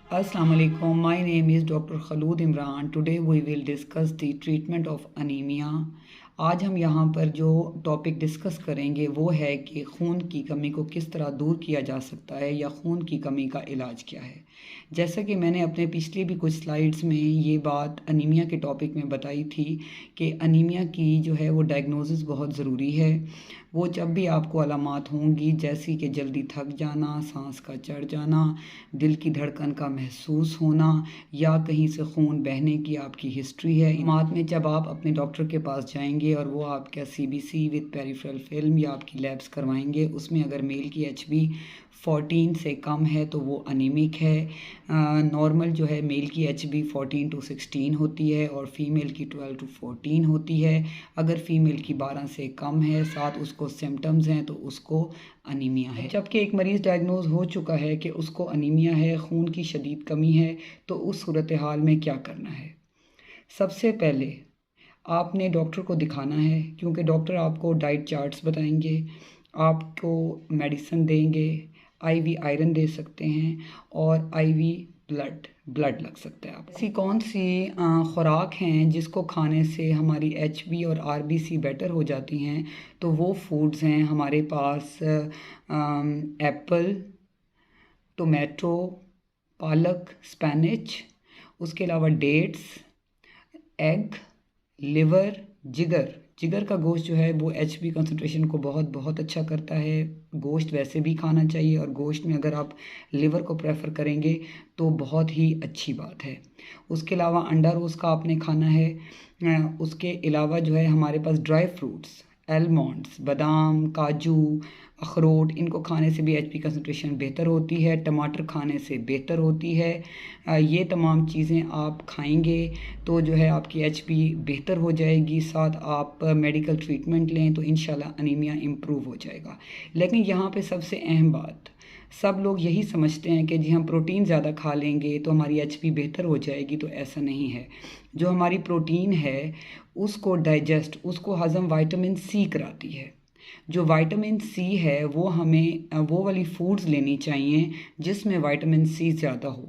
Assalamu alaikum. My name is Dr. Khalud Imran. Today we will discuss the treatment of anemia. आज हम यहाँ पर जो topic discuss करेंगे वो है कि खून की कमी को किस तरह दूर किया जा सकता है या खून की कमी का इलाज क्या है। जैसा कि मैंने अपने पिछले भी कुछ स्लाइड्स में ये बात अनीमिया के टॉपिक में बताई थी कि अनीमिया की जो है वो डायग्नोसिस बहुत ज़रूरी है। वो जब भी आपको अलामात होंगी जैसी कि जल्दी थक जाना, सांस का चढ़ जाना, दिल की धड़कन का महसूस होना या कहीं से खून बहने की आपकी हिस्ट्री है, अलामात में जब आप अपने डॉक्टर के पास जाएंगे और वो आपका CBC विद पेरिफेरल फिल्म या आपकी लैब्स करवाएंगे, उसमें अगर मेल की HB 14 से कम है तो वो अनीमिक है। नॉर्मल जो है मेल की HB 14 to 16 होती है और फीमेल की 12 to 14 होती है। अगर फीमेल की 12 से कम है, साथ उसको सिम्टम्स हैं, तो उसको अनीमिया है। जबकि एक मरीज़ डायग्नोज हो चुका है कि उसको अनीमिया है, खून की शदीद कमी है, तो उस सूरत हाल में क्या करना है। सबसे पहले आपने डॉक्टर को दिखाना है, क्योंकि डॉक्टर आपको डाइट चार्ट्स बताएंगे, आपको मेडिसिन देंगे, IV आयरन दे सकते हैं और IV ब्लड लग सकता है। आप ऐसी कौन सी खुराक हैं जिसको खाने से हमारी HB और RBC बेटर हो जाती हैं, तो वो फूड्स हैं हमारे पास एप्पल, टोमेटो, पालक, स्पेनिच, उसके अलावा डेट्स, एग, लिवर, जिगर का गोश्त जो है वो HB कंसंट्रेशन को बहुत अच्छा करता है। गोश्त वैसे भी खाना चाहिए और गोश्त में अगर आप लिवर को प्रेफर करेंगे तो बहुत ही अच्छी बात है। उसके अलावा अंडा रोज़ का आपने खाना है। उसके अलावा जो है हमारे पास ड्राई फ्रूट्स, आलमंड्स, बादाम, काजू, अखरोट, इनको खाने से भी HB कंसंट्रेशन बेहतर होती है। टमाटर खाने से बेहतर होती है। ये तमाम चीज़ें आप खाएंगे तो जो है आपकी HB बेहतर हो जाएगी। साथ आप मेडिकल ट्रीटमेंट लें तो इंशाल्लाह अनीमिया इम्प्रूव हो जाएगा। लेकिन यहाँ पे सबसे अहम बात, सब लोग यही समझते हैं कि जी हम प्रोटीन ज़्यादा खा लेंगे तो हमारी HB बेहतर हो जाएगी, तो ऐसा नहीं है। जो हमारी प्रोटीन है उसको डाइजेस्ट, उसको हज़म विटामिन C कराती है। जो विटामिन C है वो हमें वो वाली फूड्स लेनी चाहिए जिसमें विटामिन C ज़्यादा हो।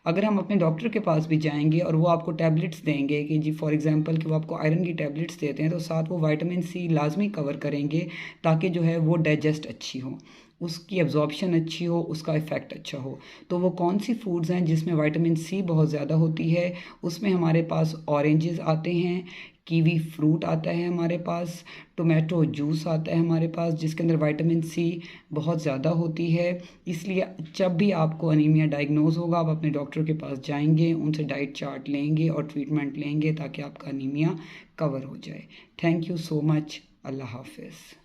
अगर हम अपने डॉक्टर के पास भी जाएंगे और वो आपको टैबलेट्स देंगे कि जी फॉर एग्जांपल कि वो आपको आयरन की टैबलेट्स देते हैं, तो साथ वो विटामिन C लाजमी कवर करेंगे ताकि जो है वो डाइजेस्ट अच्छी हो, उसकी एब्जॉर्प्शन अच्छी हो, उसका इफ़ेक्ट अच्छा हो। तो वो कौन सी फूड्स हैं जिसमें विटामिन C बहुत ज़्यादा होती है, उसमें हमारे पास ऑरेंजेस आते हैं, कीवी फ्रूट आता है हमारे पास, टोमेटो जूस आता है हमारे पास जिसके अंदर विटामिन C बहुत ज़्यादा होती है। इसलिए जब भी आपको अनीमिया डायग्नोज होगा आप अपने डॉक्टर के पास जाएंगे, उनसे डाइट चार्ट लेंगे और ट्रीटमेंट लेंगे ताकि आपका अनीमिया कवर हो जाए। Thank you so much. Allah हाफिज़।